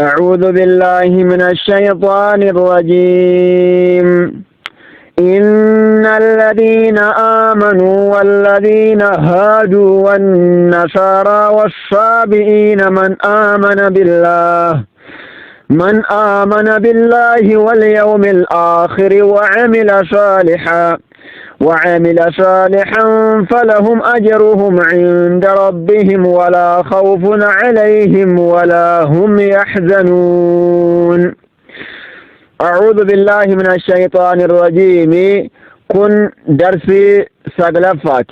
أعوذ بالله من الشيطان الرجيم إن الذين آمنوا والذين هادوا والنصارى والصابئين من آمن بالله واليوم الآخر وعمل صالحا فلهم أجرهم عند ربهم ولا خوف عليهم ولا هم يحزنون. أعوذ بالله من الشيطان الرجيم. كن درسي سقلفات.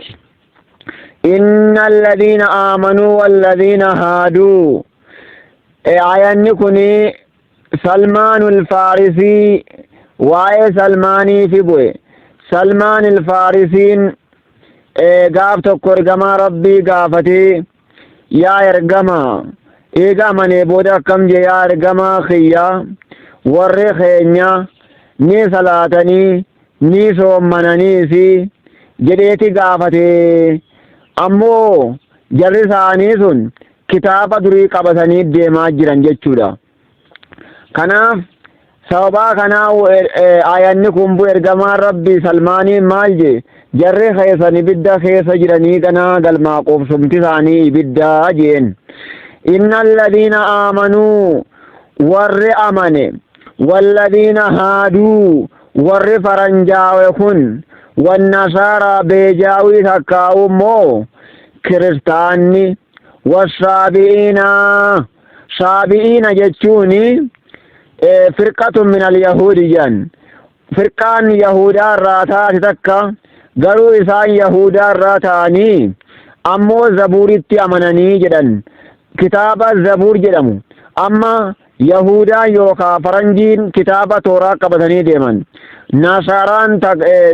إن الذين آمنوا والذين هادوا آيان كني سلمان الفارسي واي سلماني في بوي سلمان الفارسين قاف تكور قما ربي قافتي يا ارقما ايقا مني بودا كم جي يا ارقما خيا ورّي خينيا ني صلاتني ني صومنني سي جديتي قافتي امو جرساني سن كتابة دري قبطني ديما جران جتشودا كناف سوابا كناو آياني كنبو ارقما ربي سلماني مالجي جرّي خيساني بدا خيسا جراني كنا قلما قوفسمتي ثاني بدا جين إن الذين آمنوا ور أمني والذين هادوا ور فرنجاوي كن والنصارى بيجاوي تكاو مو كريستاني والصابئين جتشوني فرقة من اليهود جان فرقان يهودا راتات تكا قالوا إسان يهودا راتاني أمو زبوريتي أمناني جدن كتاب الزبور جدمو أما يهودا يوكا فرنجين كتاب تورا قبضني ديمن نصاران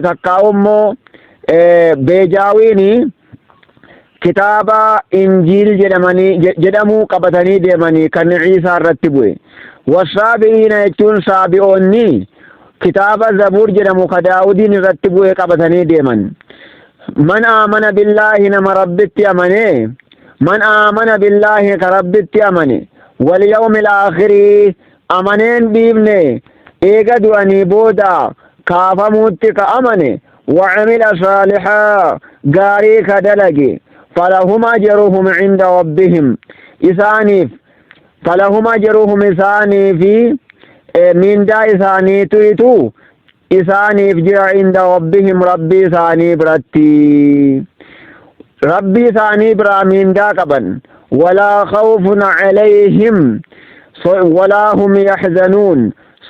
تكاومو بيجاويني كتاب إنجيل جدمو قبضني ديمني كان عيسى رتبوه والصابئين يجون صابئوني كتاب الزبور جدمو كداودين رتبوه قبضني ديمن من آمن بالله نما ربتي أمني من آمن بالله كربتي أمني واليوم الآخر أمنين بيبني إيقاد أني بودا كافموتي كأمني وعمل صالحا قاري كدلقي فلهم أجرهم عند ربهم إسانيف فلهم أجرهم إسانيف من دا إساني تويتو إسانيف جرى عند ربهم ربي إساني برتي ربي ثاني برامين داكبا ولا خوف عليهم ولا هم يحزنون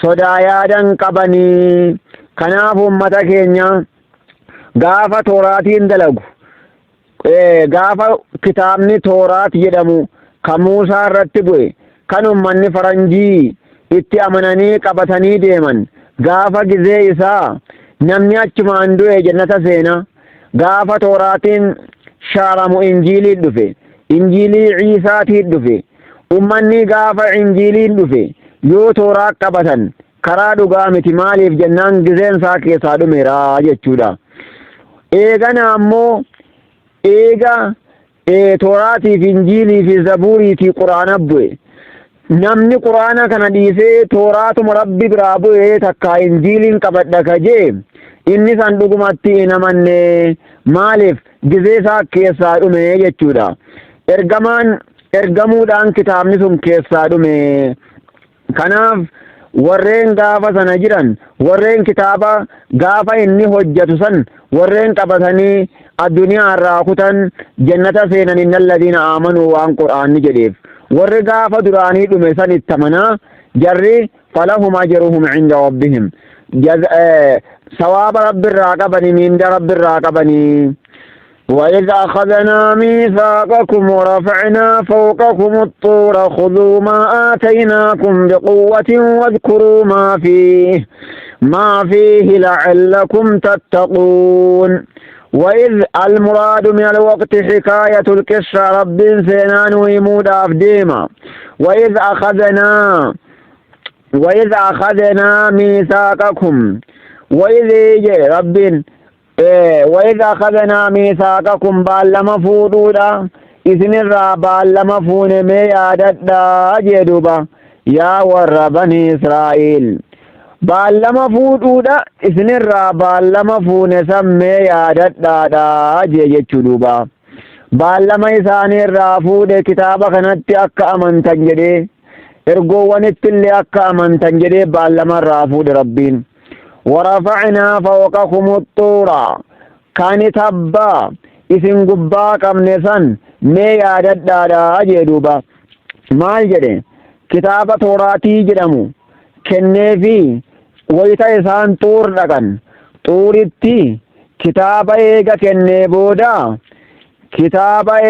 صدايادا قبني كناف أمتكينيا غافة توراتين دلقو غافة كتابني تورات يدمو كموسى رتبوه كانوا مني فرنجي itti amananii qabatanii deeman gaafa gizee isaa namni achumaan du'e jannata seena gaafa tooraatiin shaaramu injiiliin dhufe injiilii ciisaatiin dhufe ummanni gaafa injiiliin dhufe yoo tooraa qabatan karaa dhugaa miti maaliif jennaan gizeen isaa keessaa dhumeera jechuudha. Eegana ammoo eega tooraatiif injiilii fi zabuuriitii quraana bu'e namni quraana kana dhiisee tooraatuma rabbi biraa bu'ee takka injiiliin qabadha kajee inni san dhugumatti hin amanne maaliif gizee isaa keessaa dhume jechuudha. Ergamuudhaan kitaabni sun keessaa dhume. Kanaaf warreen gaafa sana jiran warreen kitaaba gaafa inni hojjetu san warreen qabatanii addunyaa irraa kutan jannata seenan innal ladina aamanuu waan quraanni jedheef warri gaafa duraanii dhume san itti amanaa jarri falahum ajruhum inda rabbihim sawaaba rabbi irraa qabanii miinda rabbi irraa qabanii. وإذ أخذنا ميثاقكم ورفعنا فوقكم الطور خذوا ما آتيناكم بقوة واذكروا ما فيه لعلكم تتقون. وإذ المراد من الوقت حكاية القصة رب سينان ويمود أفديما. وإذ أخذنا ميثاقكم وإذ رب وإذا أخذنا ميثاقكم بالما فودودا إذن الرابع لما فون ميادتا جدوبا yaa warra banii Israa'il baallama fuudhuudha isinirraa baallama fuune sammee yaadadhaadha jee jechuu duuba baallama isaaniirraa fuudhe kitaaba kanatti akka amantan jedhee ergoowwanittillee akka amantan jedhee baallamarraa fuudhe rabbiin warafacnaa fawqakumu xuura kani tabbaa isin gubbaa qabne san mee yaadadhaadha jee duuba maal jedhe kitaaba tooraatii jedhamu kenneefi wayita isaan xuur dhaqan xuuritti kitaaba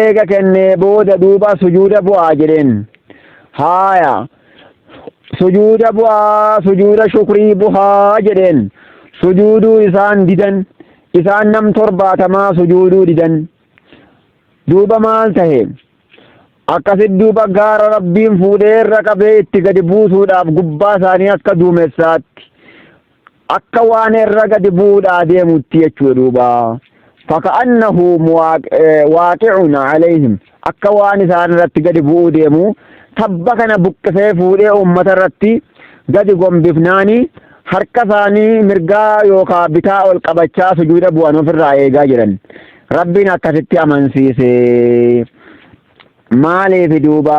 eega kennee booda duuba sujuuda bu'aa jedheen haaya sujuuda bu'aa sujuuda shukrii bu'aa jedheen sujuuduu isaan didan isaan nam 70 sujuuduu didan duuba maal tahe akkasit duuba gaara rabbiin fuudhee irra qabee itti gadi buusuudhaaf gubbaa isaanii akka duumessaatti akka waan irra gadi buudhaa deemutti jechuudha duuba faka'annahu waaqi'un alayhim akka waan isaan irratti gadi bu'uu deemu tabba kana buqqisee fuudhee ummata irratti gadi gombifnaani harka isaanii mirgaa yookaan bitaa ol qabachaa sujuuda bu'an ofirraa eegaa jiran rabbiin akkasitti amansiise maaliif duuba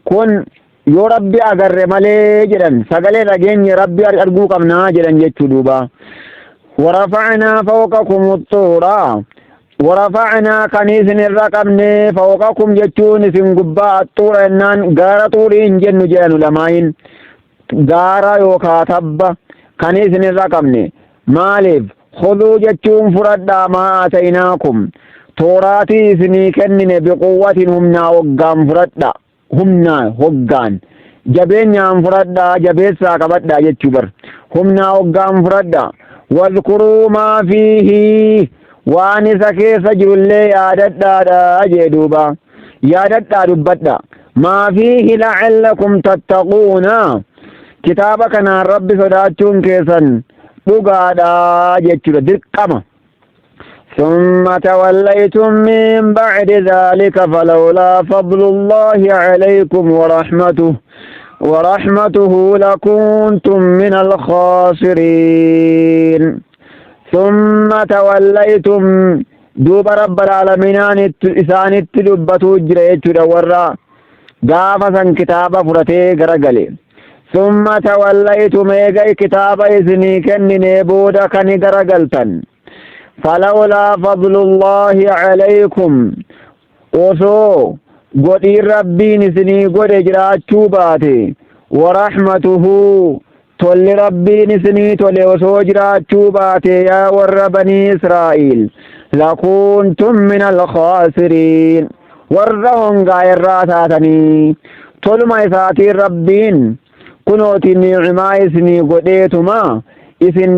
kun yoo rabbi agarre malee jedhan sagalee dhageenye rabbi arguu qabnaa jedhan jechuu duuba warafacnaa fawqakumu xuura warafacnaa kan isin irra qabne fawqakum jechuun isin gubbaa xuura jennaan gaara xuurii hin jennu jedhan ulamaayin gaara yookaa tabba kan isin irra qabne maaliif khuduu jechuun fudhadhaa maa aataynaakum tooraatii isinii kennine biquwwatin humnaa hoggaan fudhadha humnaa hoggaan jabeenyaan fudhadha jabeessaa qabadha jechuu bar humnaa hoggaan fudhadha wadhkuruu maa fiihi waan isa keessa jirullee yaadadhaadha jee duuba yaadadhaa dubbadha maa fiihi la'allakum tattaquuna kitaaba kanaan rabbi sodaachuun keessan dhugaadha jechuudha dirqama ثم توليتم من بعد ذلك فلولا فضل الله عليكم ورحمته لكنتم من الخاسرين ثم توليتم دوب رب العالمين إسان التلبتو جريت ورا قافة كتاب فرتي غرقلي ثم توليتم إيقاي كتاب إذني كني نيبودا كني غرقلتن فلولا فضل الله عليكم وسو قدي ربين سني قد جراتشو باتي ورحمته تول ربين سني تول وسو جراتشو باتي يا ور بني إسرائيل لكنتم من الخاسرين ورهم غير راتاتني تول ما يساتي ربين كنوتي نعماء سني قديتما إسن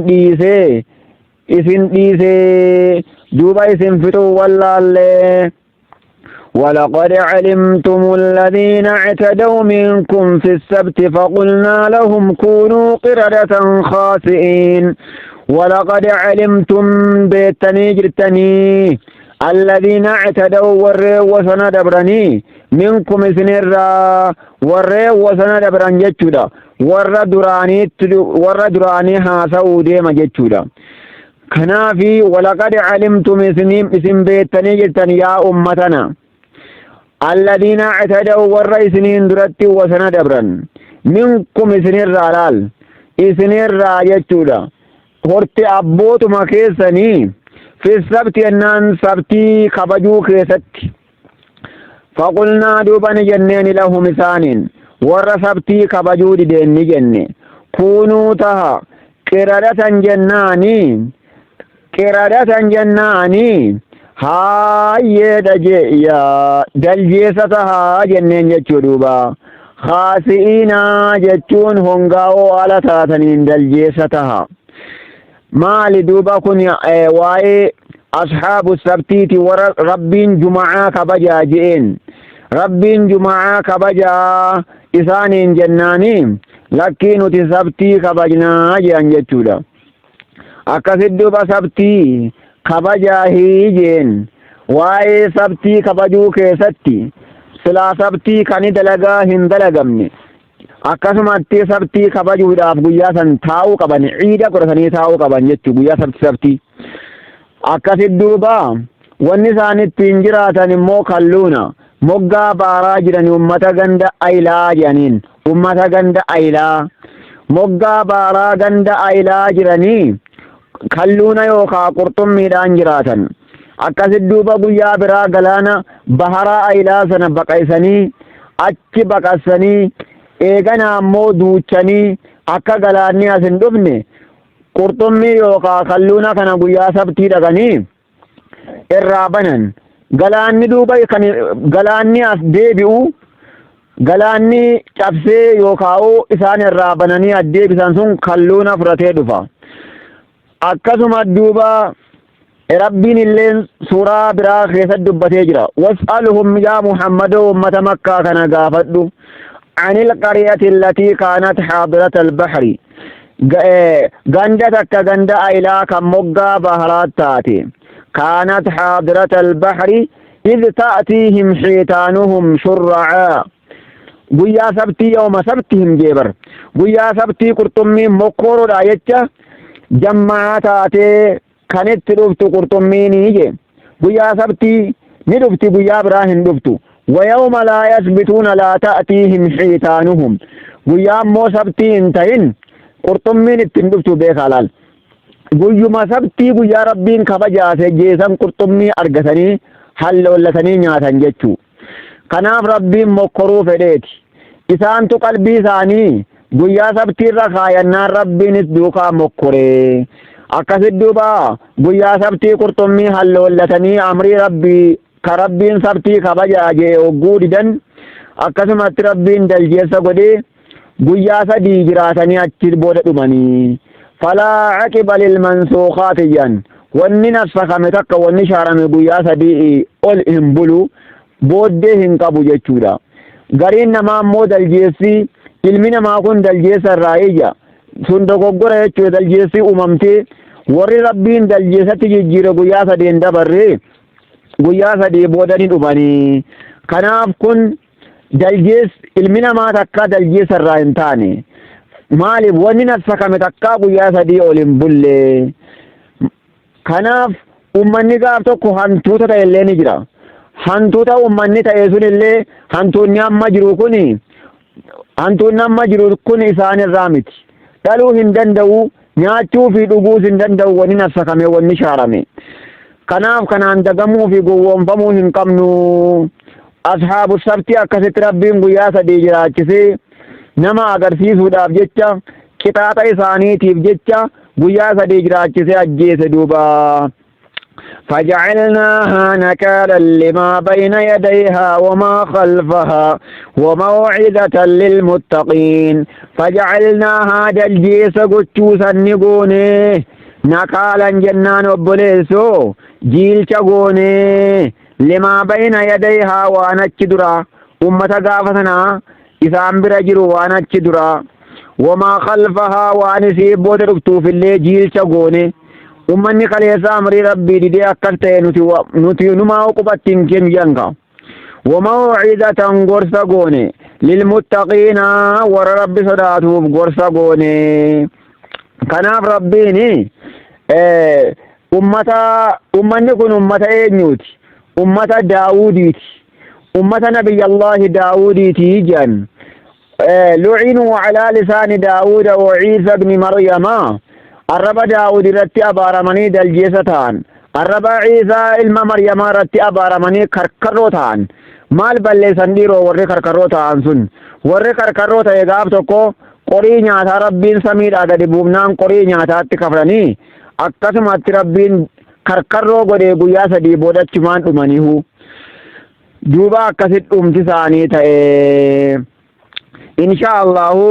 ديسي دوبا اسم فتو والله ولقد علمتم الذين اعتدوا منكم في السبت فقلنا لهم كونوا قردة خاسئين ولقد علمتم بيتني جرتني الذين اعتدوا وسنا دبرني منكم سنرا وسنا دبرن جتشودا ور دراني هاسو ديما جتشودا كنافي ولقد علمتم اسم بيتني جرتني يا أمتنا الذين اعتدوا والرئيسين درتي وسنا دبرن منكم سنرا لال سنرا جتشودا horti abbootuma keessanii fi sabti ennaan sabtii kabajuu keessatti faqulnaa duuba ni jenneen lahum isaaniin warra sabtii kabajuu dideen ni jenne kuunuu taha qiradatan jennaanii haayyeedha jeeyaa daljeessa tahaa jenneen jechuu duuba khaasi'iinaa jechuun hongaa'oo ala taataniin daljeessa taha maali duuba kun waa'ee ashaabu sabtiiti warra rabbiin juma'aa kabajaa je'een rabbiin juma'aa kabajaa isaaniin jennaanii lakkii nuti sabtii kabajnaa je'an jechuudha akkasit duuba sabtii kabajaa hiijeen waa'ee sabtii kabajuu keessatti silaa sabtii kani dalagaa hin dalagamne akkasumatti sabtii kabajuudhaaf guyyaa san taa'uu qaban ciida godhatanii taa'uu qaban jechuudha guyyaa sabtii akkasit duuba wanni isaan ittiin jiraatan immoo kalluuna moggaa baaraa jiranii ummata ganda aylaa jedhaniin ummata ganda aylaa moggaa baaraa ganda aylaa jiranii kalluuna yookaan qurxummiidhaan jiraatan akkasit duuba guyyaa biraa galaana baharaa aylaa sana baqaysanii achi baqasanii eeganaa ammoo duuchanii akka galaanni as hin dhufne qurxummii yookaan kalluuna kana guyyaa sabtii dhaqanii irraa banan galaanni duuba kan galaanni as deebi'u galaanni cabsee yookaan isaan irraa bananii addeebisan sun kalluuna fudhatee dhufa akkasuma duuba rabbiin illee suuraa biraa keessatti dubbatee jira was'aluhum yaa muhammadoo ummata makkaa kana gaafadhu anil qaryati allatii kaanat haadirat albahri ganda takka ganda aylaa kan moggaa baharaat taate كانت حاضرة البحر إذ تأتيهم حيتانهم شرعا قويا سبتي يوم سبتهم جيبر قويا سبتي قرطمي مقور رايتش جمعاتاتي كانت رفت قرطمي نيجي قويا سبتي ندفت قويا براهن دفتو ويوم لا يثبتون لا تأتيهم حيتانهم قويا مو سبتي انتهن قرطمي نتندفتو بيخالال guyyuma sabtii guyyaa rabbiin kabajaase jeesan qurxummii argatanii halloollatanii nyaatan jechuu kanaaf rabbiin mokkoruu fedheeti isaantu qalbii isaanii guyyaa sabtiirra kaayannaan rabbiinis duukaa mokkoree akkasit duuba guyyaa sabtii qurxummii halloollatanii amrii rabbii ka rabbiin sabtii kabajaaje hogguu didan akkasumatti rabbiin daljeessa godhee guyyaa sadii jiraatanii achi booda dhumanii فلا عقب للمنسوخات ين وني نسخ متك وني شارم بيا سدي اول امبلو بودهن قبو جچودا غرين ما مود الجيسي علمنا ما كون دلجيس الرائجا سندو غور يچو دلجيسي اممتي ور ربين دلجيسات جيجير بيا سدي اندبر بيا سدي بودني دباني كناف كن دلجيس علمنا ما تكا دلجيس الرائنتاني maaliif wanni nasakame takkaa guyyaa sadii olin bulle kanaaf ummanni gaaf tokko hantuuta ta'e illee ni jira hantuuta ummanni ta'e sun illee hantuunni amma jiru kun isaan irraa miti dhaluu hin danda'u nyaachuu fi dhuguus hin danda'u wanni nasakame wanni shaarame kanaaf kanaan dagamuu fi gowwoomfamuu hin qabnu ashaabu sabtii akkasitti rabbiin guyyaa sadii jiraachisee nama agarsiisuudhaaf jecha qixaaxa isaaniitiif jecha guyyaa sadii jiraachisee ajjeese duuba فجعلناها نكالا لما بين يديها وما خلفها وموعظة للمتقين فجعلناها دلجيس قتوسا نقوني نكالا جنان وبليسو جيل شقوني لما بين يديها وانا تشدرا أمة قافتنا isaan bira jiru waan achi dura wamaa khalfahaa waan isii booda dhuftuuf illee jiilcha goone ummanni kaleessa amrii rabbii didee akkas ta'e nuti numaa qubattiin kenyanka wamawcidatan gorsa goone lilmuttaqiina warra rabbi sodaatuuf gorsa goone kanaaf rabbiin ummanni kun ummata eenyuuti ummata daawudiiti أمة نبي الله داود تيجان لعنوا على لسان داود وعيسى بن مريم الرب داود رتي أبارمني دلجيستان الرب عيسى إلما مريم رتي أبارمني كركروتان مال بلي سنديرو ورّي كركروتان سن ورّي كركروتا يقاب تكو قري نياتا ربين سمير آدد بومنان قري نياتا تكفرني أكسمت ربين كركرو قدي قياسة دي بودت چمان أمانيهو duuba akkasit dhumti isaanii ta'e inshaallahu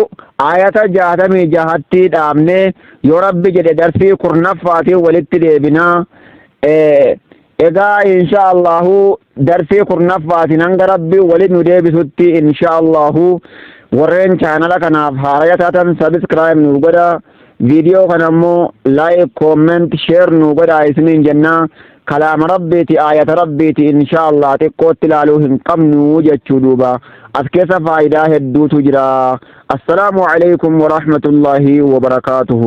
ayata 66 dhaabne yoo rabbi jedhe darsii kurnaffaatiin walitti deebinaa egaa inshaallahu darsii kurnaffaatiin hanga rabbi walit nu deebisutti inshaallahu warreen chaanala kanaaf haaraya taatan subscribe nu godha viidiyoo kanammoo like comment share nu godha isiniin jennaa كلام ربيتي آية ربيتي إن شاء الله تقوت تلالوهن قمنو جتشدوبا أسكيس فايداه الدو تجرا. السلام عليكم ورحمة الله وبركاته.